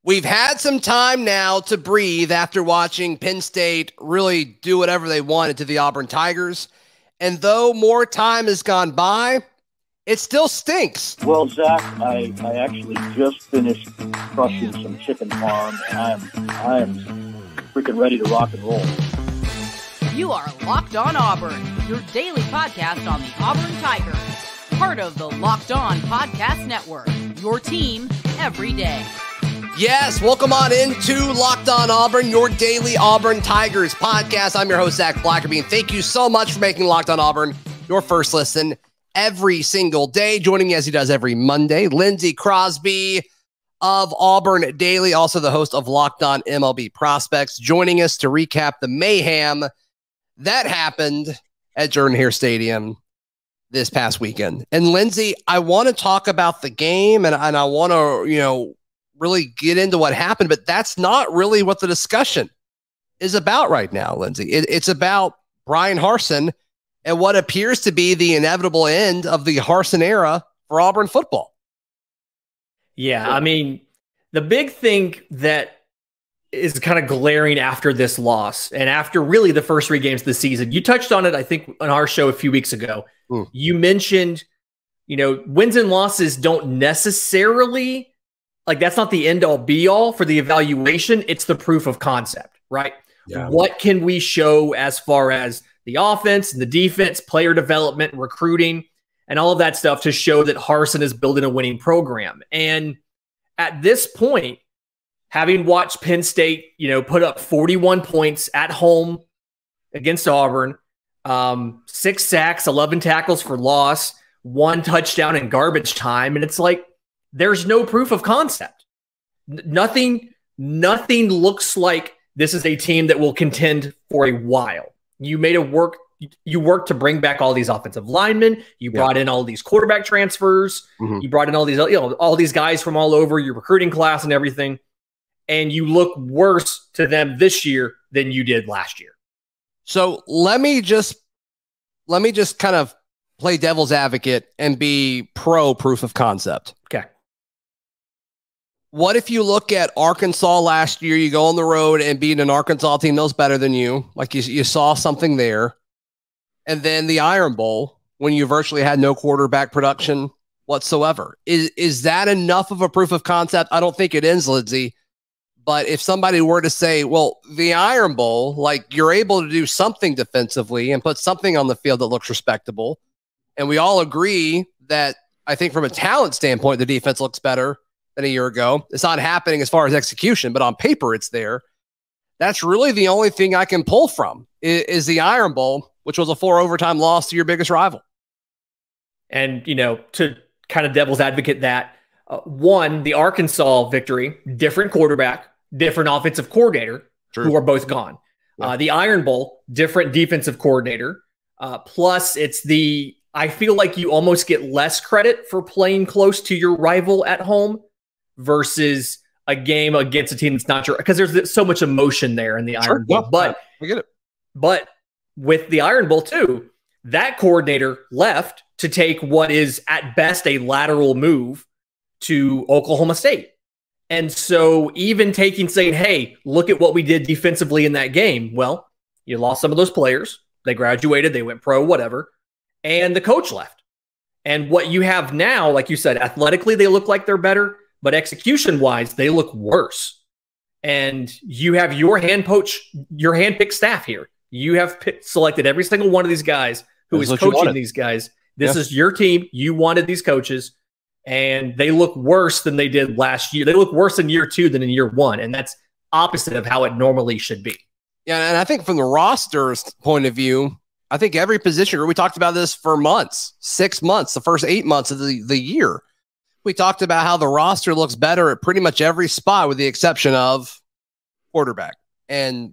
We've had some time now to breathe after watching Penn State really do whatever they wanted to the Auburn Tigers. And though more time has gone by, it still stinks. Well, Zach, I actually just finished crushing some chicken parm, and I am freaking ready to rock and roll. You are Locked On Auburn, your daily podcast on the Auburn Tigers. Part of the Locked On Podcast Network, your team every day. Yes, welcome on into Locked On Auburn, your daily Auburn Tigers podcast. I'm your host, Zac Blackerby, and thank you so much for making Locked On Auburn your first listen every single day. Joining me as he does every Monday, Lindsay, Crosby of Auburn Daily, also the host of Locked On MLB Prospects, joining us to recap the mayhem that happened at Jordan-Hare Stadium this past weekend. And Lindsay, I want to talk about the game, and I want to, really get into what happened, but that's not really what the discussion is about right now, Lindsay. It's about Bryan Harsin and what appears to be the inevitable end of the Harsin era for Auburn football. Yeah, I mean, the big thing that is kind of glaring after this loss and after really the first three games of the season, you touched on it, I think, on our show a few weeks ago. You mentioned, wins and losses don't necessarily, that's not the end all be all for the evaluation. It's the proof of concept, right? Yeah. What can we show as far as the offense and the defense, player development, recruiting, and all of that stuff to show that Harsin is building a winning program? And at this point, having watched Penn State, put up 41 points at home against Auburn, 6 sacks, 11 tackles for loss, 1 touchdown in garbage time. And it's like, there's no proof of concept. Nothing looks like this is a team that will contend for a while. You worked to bring back all these offensive linemen. You brought in all these quarterback transfers. Mm-hmm. You brought in all these, all these guys from all over your recruiting class and everything. And you look worse to them this year than you did last year. So let me just kind of play devil's advocate and be pro proof of concept. Okay. What if you look at Arkansas last year, you go on the road and beat an Arkansas team that was better than you, like you saw something there. And then the Iron Bowl, when you virtually had no quarterback production whatsoever. Is that enough of a proof of concept? I don't think it is, Lindsay. But if somebody were to say, well, the Iron Bowl, you're able to do something defensively and put something on the field that looks respectable. And we all agree that I think from a talent standpoint, the defense looks better than a year ago. It's not happening as far as execution, but on paper it's there. That's really the only thing I can pull from is the Iron Bowl, which was a 4 overtime loss to your biggest rival. And, to kind of devil's advocate that, one, the Arkansas victory, different quarterback, different offensive coordinator, True. Who are both gone. Yeah. The Iron Bowl, different defensive coordinator. Plus I feel like you almost get less credit for playing close to your rival at home versus a game against a team that's not sure, because there's so much emotion there in the Iron Bowl. But I get it. But with the Iron Bowl too, that coordinator left to take what is at best a lateral move to Oklahoma State. And so even saying, hey, look at what we did defensively in that game. Well, you lost some of those players. They graduated, they went pro, whatever. And the coach left. And what you have now, like you said, athletically, they look like they're better. But execution-wise, they look worse. And you have your handpicked staff here. You have selected every single one of these guys who is coaching these guys. This is your team. You wanted these coaches. And they look worse than they did last year. They look worse in year 2 than in year 1. And that's opposite of how it normally should be. Yeah, and I think from the roster's point of view, I think every position, we talked about this for months, 6 months, the first 8 months of the year. We talked about how the roster looks better at pretty much every spot with the exception of quarterback. And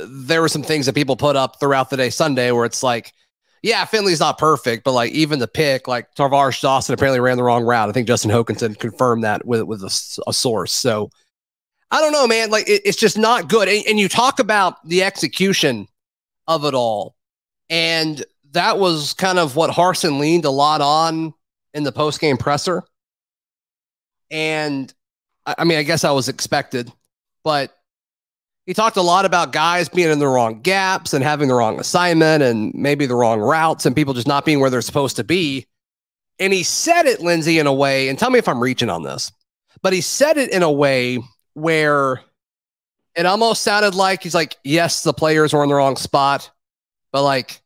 there were some things that people put up throughout the day Sunday where it's like, yeah, Finley's not perfect, but even the pick, Tarvaris Dawson apparently ran the wrong route. I think Justin Hokanson confirmed that with a source. So I don't know, man. It's just not good. And you talk about the execution of it all. And that was kind of what Harsin leaned a lot on in the post-game presser. And I mean, I guess I was expected, but he talked a lot about guys being in the wrong gaps and having the wrong assignment and maybe the wrong routes and people just not being where they're supposed to be. And he said it, Lindsay, in a way, and tell me if I'm reaching on this, but he said it in a way where it almost sounded like he's like, yes, the players were in the wrong spot, but like,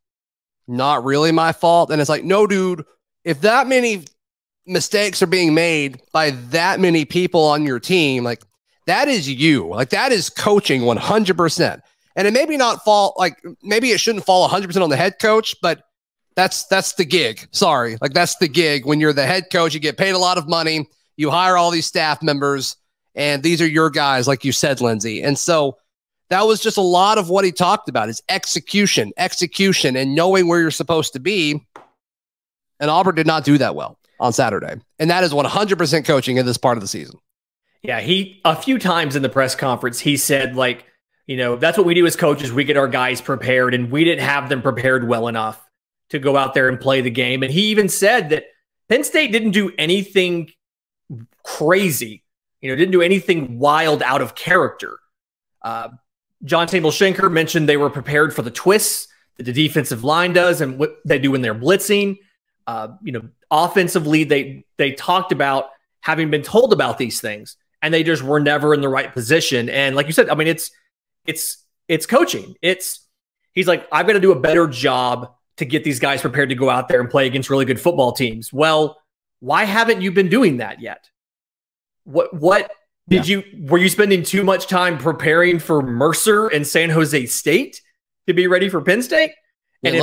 not really my fault. And it's like, no, dude, if that many mistakes are being made by that many people on your team, like, that is you. Like, that is coaching 100%. And it maybe not fall, like, maybe it shouldn't fall 100% on the head coach, but that's the gig. Sorry. Like, that's the gig. When you're the head coach, you get paid a lot of money. You hire all these staff members, and these are your guys, like you said, Lindsay. And so that was just a lot of what he talked about is execution, and knowing where you're supposed to be. And Auburn did not do that well on Saturday. And that is 100% coaching in this part of the season. Yeah, a few times in the press conference, he said, like, you know, that's what we do as coaches. We get our guys prepared, and we didn't have them prepared well enough to go out there and play the game. And he even said that Penn State didn't do anything crazy, didn't do anything wild out of character. John Schenker mentioned they were prepared for the twists that the defensive line does and what they do when they're blitzing. Offensively, they talked about having been told about these things, and they just were never in the right position. And like you said, I mean, it's coaching. He's like, I've got to do a better job to get these guys prepared to go out there and play against really good football teams. Well, why haven't you been doing that yet? Were you spending too much time preparing for Mercer and San Jose State to be ready for Penn State? And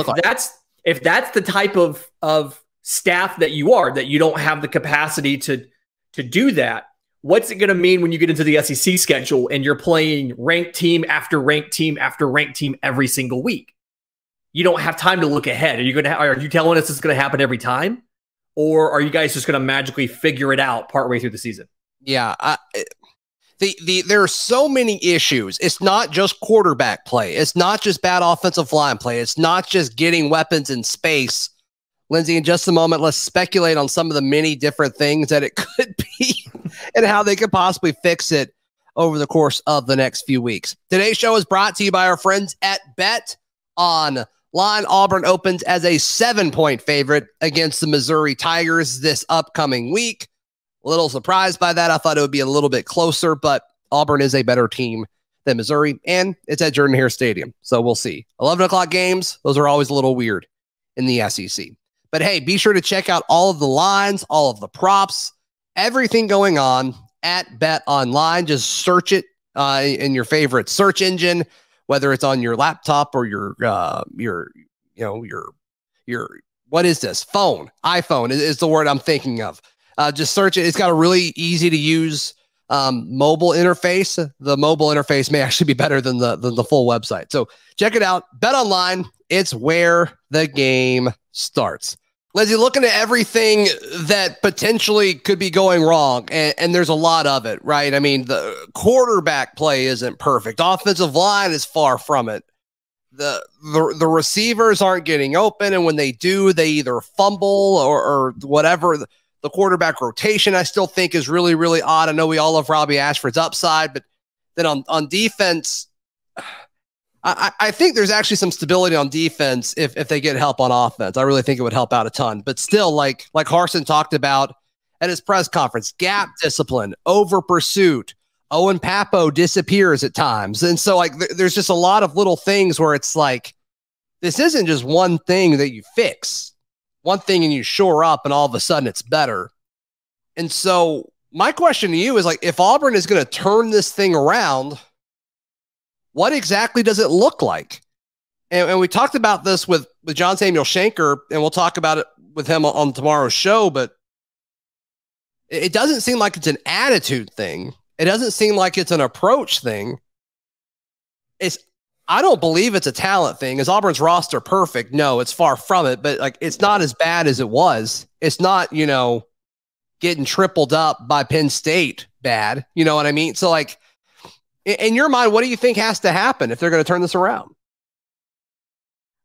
if that's the type of staff that you are, that you don't have the capacity to do that, what's it going to mean when you get into the SEC schedule and you're playing ranked team after ranked team after ranked team every single week? You don't have time to look ahead. Are you telling us it's going to happen every time? Or are you guys just going to magically figure it out partway through the season? Yeah. There are so many issues. It's not just quarterback play. It's not just bad offensive line play. It's not just getting weapons in space. Lindsay, in just a moment, let's speculate on some of the many different things that it could be and how they could possibly fix it over the course of the next few weeks. Today's show is brought to you by our friends at BetOnLine. Auburn opens as a 7-point favorite against the Missouri Tigers this upcoming week. A little surprised by that. I thought it would be a little bit closer, but Auburn is a better team than Missouri, and it's at Jordan-Hare Stadium, so we'll see. 11 o'clock games, those are always a little weird in the SEC. But hey, be sure to check out all of the lines, all of the props, everything going on at BetOnline. Just search it in your favorite search engine, whether it's on your laptop or your what is this? Phone, iPhone is the word I'm thinking of. Just search it. It's got a really easy to use mobile interface. The mobile interface may actually be better than the full website. So check it out. BetOnline. It's where the game starts. Lindsay, looking at everything that potentially could be going wrong, and there's a lot of it, right? I mean, the quarterback play isn't perfect. Offensive line is far from it. The receivers aren't getting open, and when they do, they either fumble or whatever. The quarterback rotation, I still think, is really, really odd. I know we all love Robby Ashford's upside, but then on defense, I think there's actually some stability on defense if they get help on offense. I really think it would help out a ton. But still, like Harsin talked about at his press conference, gap discipline, over pursuit. Owen Papo disappears at times. And so there's just a lot of little things where it's like, this isn't just one thing that you fix. One thing and you shore up and all of a sudden it's better. And so my question to you is, like, if Auburn is going to turn this thing around, what exactly does it look like? And we talked about this with John Schenker, and we'll talk about it with him on tomorrow's show, but it doesn't seem like it's an attitude thing. It doesn't seem like it's an approach thing. I don't believe it's a talent thing. Is Auburn's roster perfect? No, it's far from it, but it's not as bad as it was. It's not, getting tripled up by Penn State bad. You know what I mean? So in your mind, what do you think has to happen if they're going to turn this around?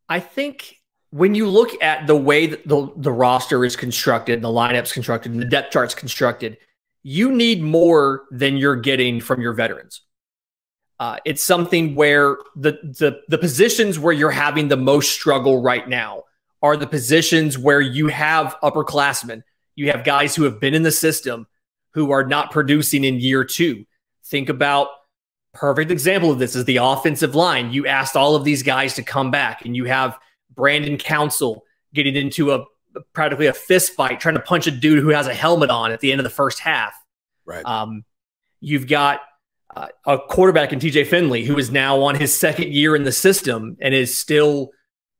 I think when you look at the way that the roster is constructed, the lineup's constructed, and the depth chart's constructed, you need more than you're getting from your veterans. It's something where the positions where you're having the most struggle right now are the positions where you have upperclassmen. You have guys who have been in the system who are not producing in year 2. Think about, perfect example of this is the offensive line. You asked all of these guys to come back, and you have Brandon Council getting into practically a fist fight, trying to punch a dude who has a helmet on at the end of the first half. Right. You've got a quarterback in TJ Finley, who is now on his 2nd year in the system and is still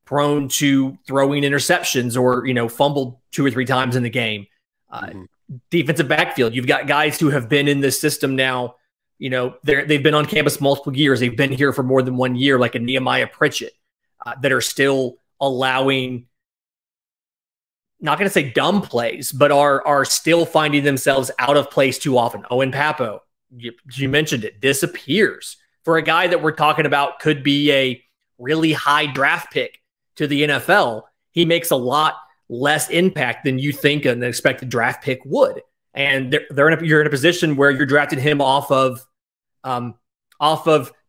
prone to throwing interceptions or, fumbled 2 or 3 times in the game. Defensive backfield, you've got guys who have been in this system now. They've been on campus multiple years. They've been here for more than 1 year, like a Nehemiah Pritchett, that are still allowing, not going to say dumb plays, but are still finding themselves out of place too often. Owen Papo, you mentioned it, disappears. For a guy that we're talking about could be a really high draft pick to the NFL, he makes a lot less impact than you think an expected draft pick would. And you're in a position where you're drafting him off of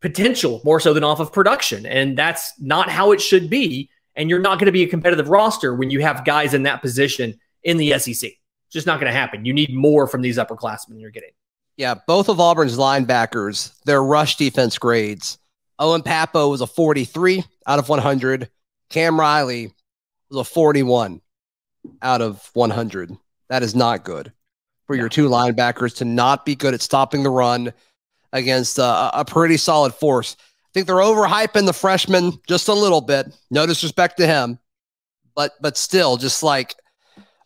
potential more so than off of production. And that's not how it should be. And you're not going to be a competitive roster when you have guys in that position in the SEC. It's just not going to happen. You need more from these upperclassmen you're getting. Yeah, both of Auburn's linebackers, their rush defense grades. Owen Papo was a 43 out of 100. Cam Riley was a 41 out of 100. That is not good for your 2 linebackers to not be good at stopping the run against a pretty solid force. I think they're overhyping the freshman just a little bit. No disrespect to him, but still, just like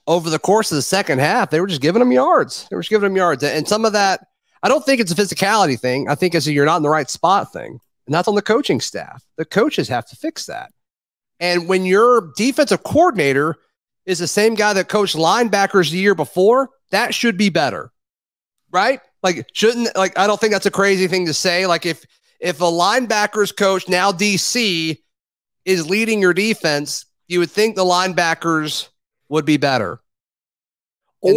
over the course of the second half, they were just giving them yards. And some of that, I don't think it's a physicality thing. I think it's a you're not in the right spot thing. And that's on the coaching staff. The coaches have to fix that. And when your defensive coordinator is the same guy that coached linebackers the year before, that should be better, right? I don't think that's a crazy thing to say. Like if a linebackers coach, now DC, is leading your defense, you would think the linebackers would be better. Or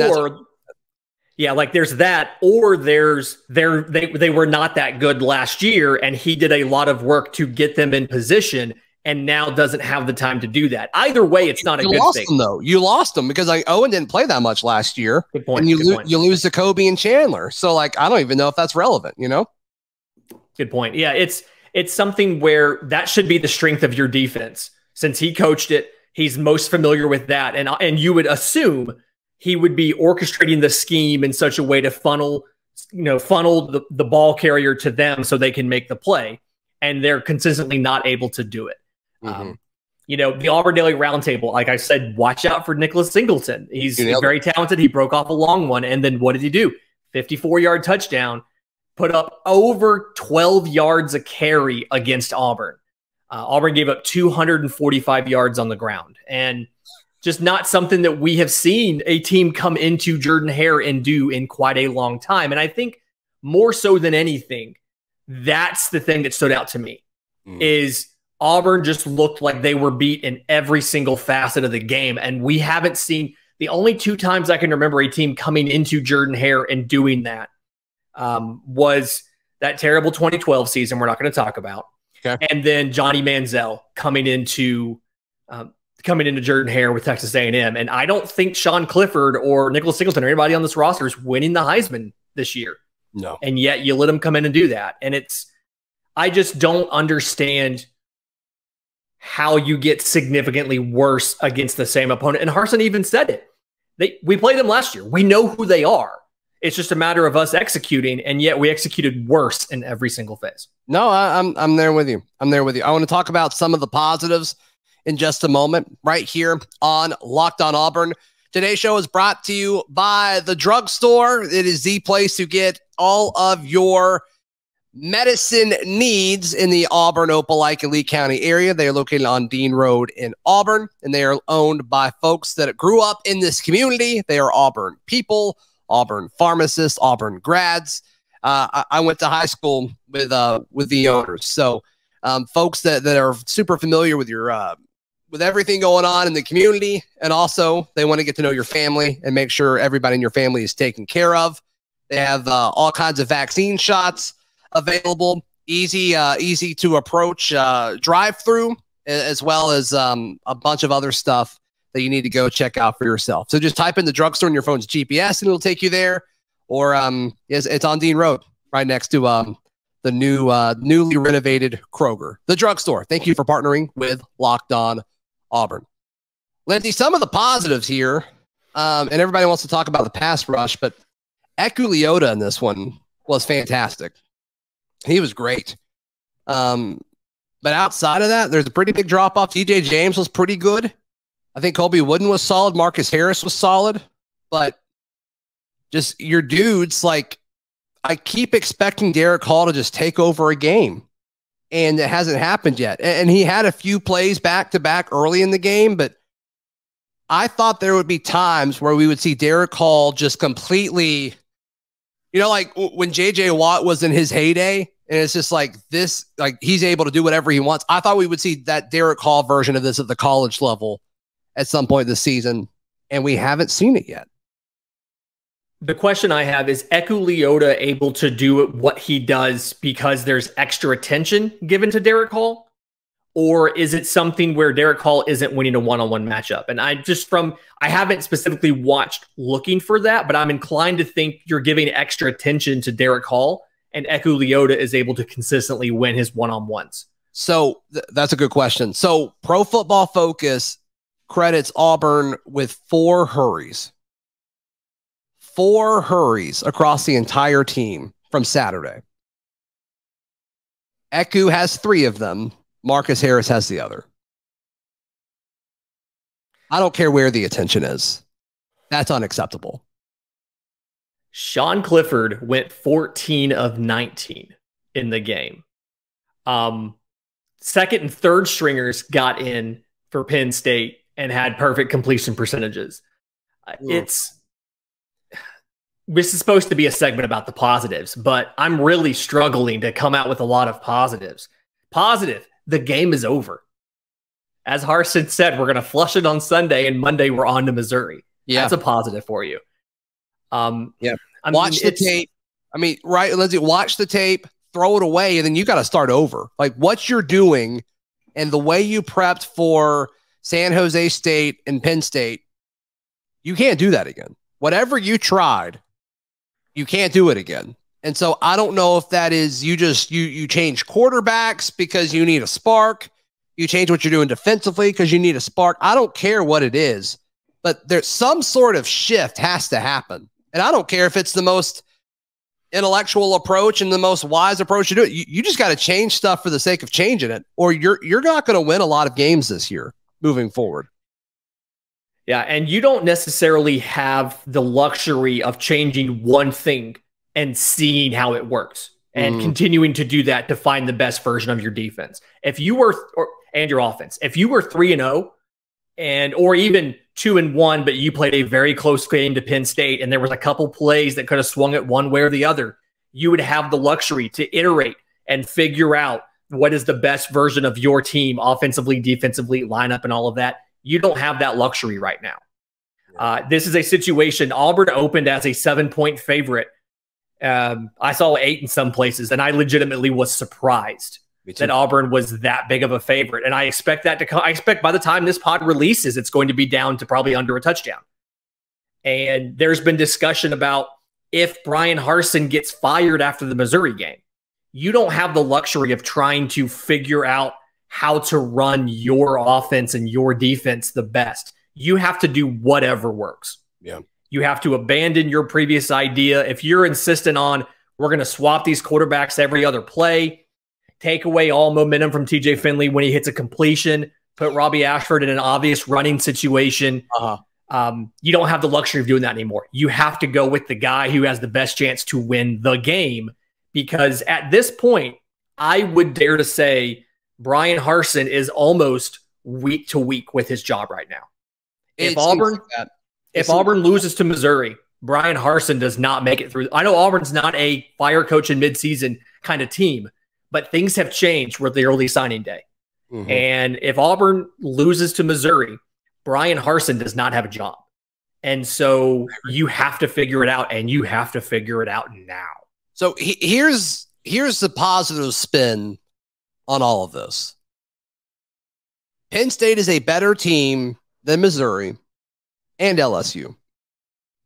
there's that, or they were not that good last year, and he did a lot of work to get them in position and now doesn't have the time to do that. Either way, it's not a good thing. You lost them, though. You lost them because Owen didn't play that much last year. Good point. And you lose to Kobe and Chandler. So, I don't even know if that's relevant, Good point. Yeah, it's something where that should be the strength of your defense. Since he coached it, he's most familiar with that. And you would assume he would be orchestrating the scheme in such a way to funnel the ball carrier to them so they can make the play. And they're consistently not able to do it. The Auburn Daily Roundtable, like I said, watch out for Nicholas Singleton. He's very talented. He broke off a long one. And then what did he do? 54-yard touchdown, put up over 12 yards a carry against Auburn. Auburn gave up 245 yards on the ground. And just not something that we have seen a team come into Jordan-Hare and do in quite a long time. And I think more so than anything, that's the thing that stood out to me, is Auburn just looked like they were beat in every single facet of the game. And we haven't seen, the only 2 times I can remember a team coming into Jordan-Hare and doing that was that terrible 2012 season we're not going to talk about. Okay. And then Johnny Manziel coming into Jordan-Hare with Texas A&M. And I don't think Sean Clifford or Nicholas Singleton or anybody on this roster is winning the Heisman this year. No. And yet you let them come in and do that. And I just don't understand how you get significantly worse against the same opponent. And Harsin even said it. We played them last year. We know who they are. It's just a matter of us executing, and yet we executed worse in every single phase. No, I'm there with you. I want to talk about some of the positives in just a moment right here on Locked On Auburn. Today's show is brought to you by the drugstore. It is the place to get all of your medicine needs in the Auburn, Opelika, Lee County area. They are located on Dean Road in Auburn, and they are owned by folks that grew up in this community. They are Auburn people, Auburn pharmacists, Auburn grads. I went to high school with the owners, so folks that are super familiar with your with everything going on in the community, and also they want to get to know your family and make sure everybody in your family is taken care of. They have all kinds of vaccine shots available, easy to approach drive-through, as well as a bunch of other stuff that you need to go check out for yourself. So just type in the drugstore in your phone's GPS and it'll take you there. Or it's on Dean Road, right next to the newly renovated Kroger, the drugstore. Thank you for partnering with Locked On Auburn. Lindsay, some of the positives here, and everybody wants to talk about the pass rush, but Eku Leota in this one was fantastic. He was great. But outside of that, there's a pretty big drop-off. DJ James was pretty good. I think Colby Wooden was solid. Marcus Harris was solid. But just your dudes, like, I keep expecting Derek Hall to just take over a game. And it hasn't happened yet. And he had a few plays back-to-back early in the game, but I thought there would be times where we would see Derek Hall just completely, like when JJ Watt was in his heyday, and it's just like this, like he's able to do whatever he wants. I thought we would see that Derek Hall version of this at the college level at some point this season, and we haven't seen it yet. The question I have is Eku Leota able to do what he does because there's extra attention given to Derek Hall? Or is it something where Derek Hall isn't winning a one-on-one matchup? And I haven't specifically watched looking for that, but I'm inclined to think you're giving extra attention to Derek Hall and Eku Leota is able to consistently win his one-on-ones. So that's a good question. So Pro Football Focus credits Auburn with 4 hurries. 4 hurries across the entire team from Saturday. Eku has 3 of them. Marcus Harris has the other. I don't care where the attention is. That's unacceptable. Sean Clifford went 14 of 19 in the game. Second and third stringers got in for Penn State and had perfect completion percentages. This is supposed to be a segment about the positives, but I'm really struggling to come out with a lot of positives. Positive. The game is over. As Harsin said, we're going to flush it on Sunday, and Monday we're on to Missouri. Yeah. That's a positive for you. Yeah. Watch the tape. Right, Lindsay, watch the tape, throw it away, and then you got to start over. Like what you're doing and the way you prepped for San Jose State and Penn State, you can't do that again. Whatever you tried, you can't do it again. And so I don't know if that is you change quarterbacks because you need a spark. You change what you're doing defensively because you need a spark. I don't care what it is, but there's some sort of shift has to happen. And I don't care if it's the most intellectual approach and the most wise approach to do it. You just got to change stuff for the sake of changing it, or you're not going to win a lot of games this year moving forward. Yeah, and you don't necessarily have the luxury of changing one thing and seeing how it works and continuing to do that to find the best version of your defense. If you were, and your offense, if you were 3-0 or even 2-1, but you played a very close game to Penn State and there was a couple plays that could have swung it one way or the other, you would have the luxury to iterate and figure out what is the best version of your team offensively, defensively, lineup, and all of that. You don't have that luxury right now. This is a situation. Auburn opened as a 7-point favorite. I saw 8 in some places, and I legitimately was surprised that Auburn was that big of a favorite. And I expect that to come. I expect by the time this pod releases, it's going to be down to probably under a touchdown. And there's been discussion about if Bryan Harsin gets fired after the Missouri game, you don't have the luxury of trying to figure out how to run your offense and your defense the best. You have to do whatever works. Yeah. You have to abandon your previous idea. If you're insistent on, we're going to swap these quarterbacks every other play, take away all momentum from TJ Finley when he hits a completion, put Robby Ashford in an obvious running situation. You don't have the luxury of doing that anymore. You have to go with the guy who has the best chance to win the game, because at this point, I would dare to say Bryan Harsin is almost week to week with his job right now. If Auburn loses to Missouri, Bryan Harsin does not make it through. I know Auburn's not a fire coach in midseason kind of team, but things have changed with the early signing day. And if Auburn loses to Missouri, Bryan Harsin does not have a job. And so you have to figure it out, and you have to figure it out now. So here's the positive spin on all of this. Penn State is a better team than Missouri and LSU.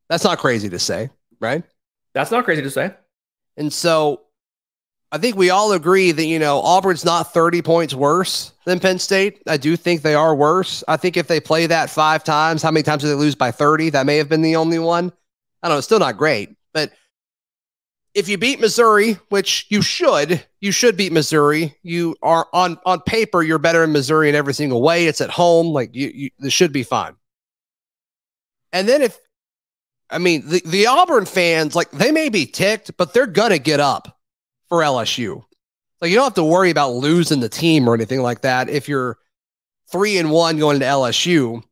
That's not crazy to say, right? That's not crazy to say. And so I think we all agree that, Auburn's not 30 points worse than Penn State. I do think they are worse. I think if they play that 5 times, how many times do they lose by 30? That may have been the only one. I don't know. It's still not great. But if you beat Missouri, which you should beat Missouri. You are on paper, you're better in Missouri in every single way. It's at home. Like this should be fine. And then the Auburn fans, like they may be ticked, but they're going to get up for LSU. Like you don't have to worry about losing the team or anything like that. If you're 3-1 going to LSU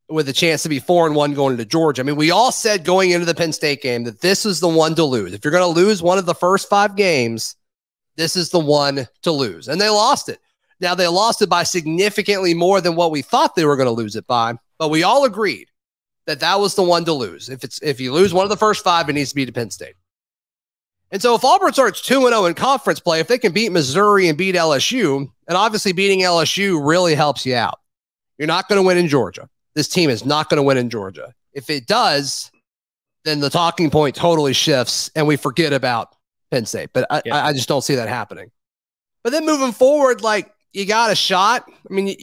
with a chance to be 4-1 going to Georgia. I mean, we all said going into the Penn State game that this is the one to lose. If you're going to lose one of the first 5 games, this is the one to lose. And they lost it. Now they lost it by significantly more than what we thought they were going to lose it by, but we all agreed that was the one to lose. If you lose one of the first 5, it needs to be to Penn State. And so if Auburn starts 2-0 in conference play, if they can beat Missouri and beat LSU, and obviously beating LSU really helps you out. You're not going to win in Georgia. This team is not going to win in Georgia. If it does, then the talking point totally shifts and we forget about Penn State. But I just don't see that happening. But then moving forward, like you got a shot. I mean,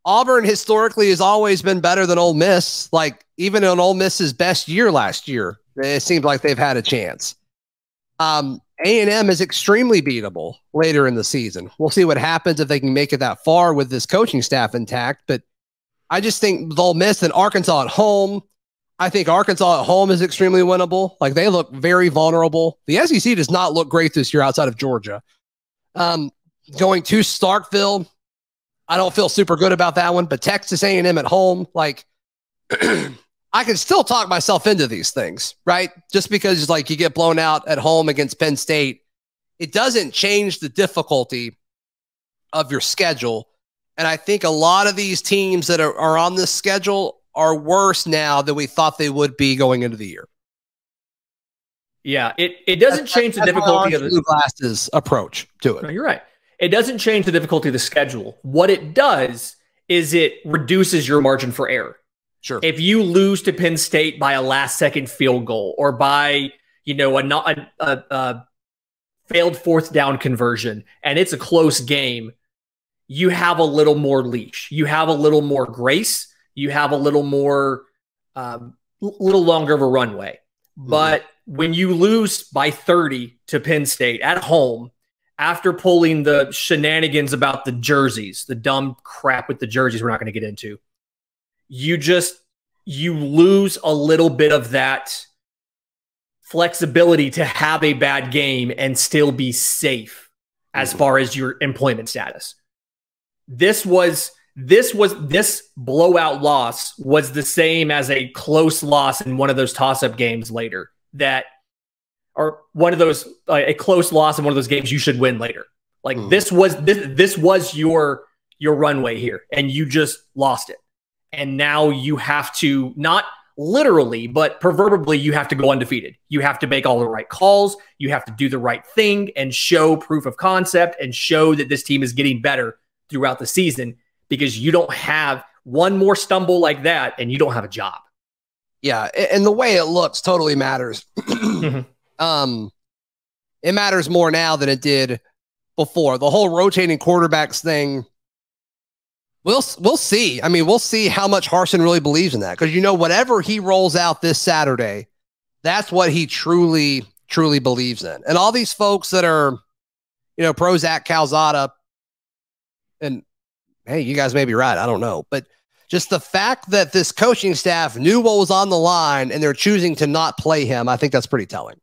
Auburn historically has always been better than Ole Miss. Like even in Ole Miss's best year last year, it seemed like they've had a chance. A&M is extremely beatable later in the season. We'll see what happens if they can make it that far with this coaching staff intact. But I just think with Ole Miss and Arkansas at home, I think Arkansas at home is extremely winnable. Like they look very vulnerable. The SEC does not look great this year outside of Georgia. Going to Starkville, I don't feel super good about that one. But Texas A&M at home, like I can still talk myself into these things, right? Just because like you get blown out at home against Penn State, it doesn't change the difficulty of your schedule. And I think a lot of these teams that are on this schedule are worse now than we thought they would be going into the year. Yeah, it doesn't change the difficulty of the blue glasses approach to it. No, you're right. It doesn't change the difficulty of the schedule. What it does is it reduces your margin for error. Sure. If you lose to Penn State by a last-second field goal or by, a failed 4th down conversion, and it's a close game, you have a little more leash. You have a little more grace. You have a little more, little longer of a runway. Mm-hmm. But when you lose by 30 to Penn State at home, after pulling the shenanigans about the jerseys, the dumb crap with the jerseys we're not going to get into, you lose a little bit of that flexibility to have a bad game and still be safe as far as your employment status. This blowout loss was the same as a close loss in one of those toss-up games later or one of those, a close loss in one of those games you should win later. Like this was your runway here and you just lost it. And now you have to, not literally, but proverbially, you have to go undefeated. You have to make all the right calls. You have to do the right thing and show proof of concept and show that this team is getting better throughout the season, because you don't have one more stumble like that and you don't have a job. Yeah. And the way it looks totally matters. It matters more now than it did before. The whole rotating quarterbacks thing, We'll see. I mean, we'll see how much Harsin really believes in that. Because, whatever he rolls out this Saturday, that's what he truly, truly believes in. And all these folks that are, pro Zach Calzada, and hey, you guys may be right. I don't know. But just the fact that this coaching staff knew what was on the line and they're choosing to not play him, I think that's pretty telling.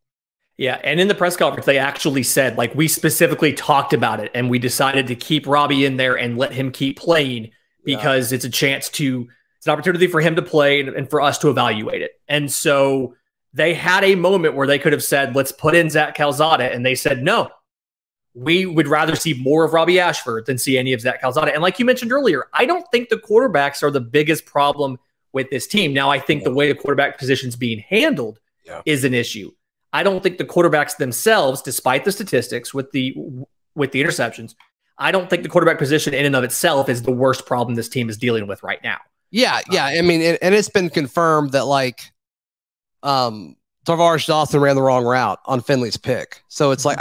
Yeah, and in the press conference, they actually said, like, we specifically talked about it, and we decided to keep Robby in there and let him keep playing because it's an opportunity for him to play and for us to evaluate it. And so they had a moment where they could have said, let's put in Zach Calzada, and they said, no, we would rather see more of Robby Ashford than see any of Zach Calzada. And like you mentioned earlier, I don't think the quarterbacks are the biggest problem with this team. Now, I think the way the quarterback position is being handled is an issue. I don't think the quarterbacks themselves, despite the statistics with the interceptions, I don't think the quarterback position in and of itself is the worst problem this team is dealing with right now. Yeah. I mean, and it's been confirmed that like Tavares Dawson ran the wrong route on Finley's pick. So it's like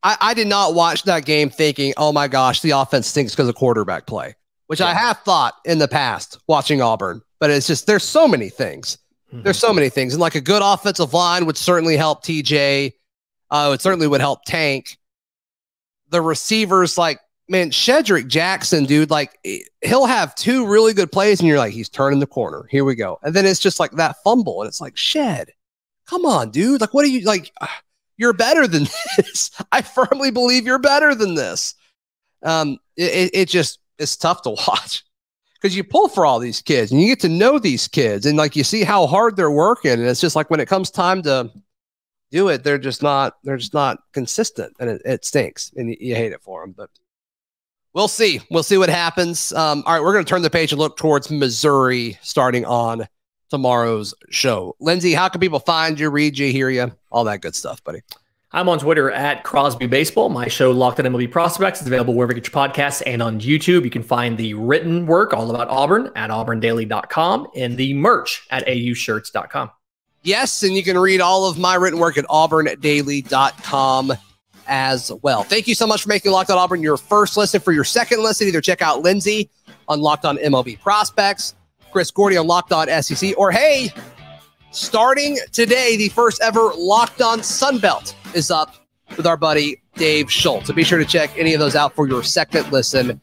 I did not watch that game thinking, oh my gosh, the offense stinks because of quarterback play, which I have thought in the past watching Auburn. But it's just there's so many things. There's so many things. And like a good offensive line would certainly help TJ. It certainly would help Tank. The receivers, like, man, Shedrick Jackson, dude, like he'll have two really good plays and you're like, he's turning the corner. Here we go. And then it's just like that fumble. And it's like, Shed, come on, dude. Like, what are you like? You're better than this. I firmly believe you're better than this. It's tough to watch because you pull for all these kids and you get to know these kids and like you see how hard they're working. And it's just like when it comes time to do it, they're just not consistent and it stinks and you hate it for them. But we'll see. We'll see what happens. All right, we're going to turn the page and look towards Missouri starting on tomorrow's show. Lindsay, how can people find you, read you, hear you, all that good stuff, buddy? I'm on Twitter at Crosby Baseball. My show, Locked On MLB Prospects, is available wherever you get your podcasts and on YouTube. You can find the written work all about Auburn at auburndaily.com and the merch at aushirts.com. Yes, and you can read all of my written work at auburndaily.com as well. Thank you so much for making Locked On Auburn your first listen. For your second listen, either check out Lindsay on Locked On MLB Prospects, Chris Gordy on Locked On SEC, or hey, starting today, the first ever Locked On Sunbelt is up with our buddy Dave Schultz. So be sure to check any of those out for your second listen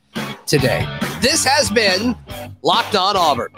today. This has been Locked On Auburn.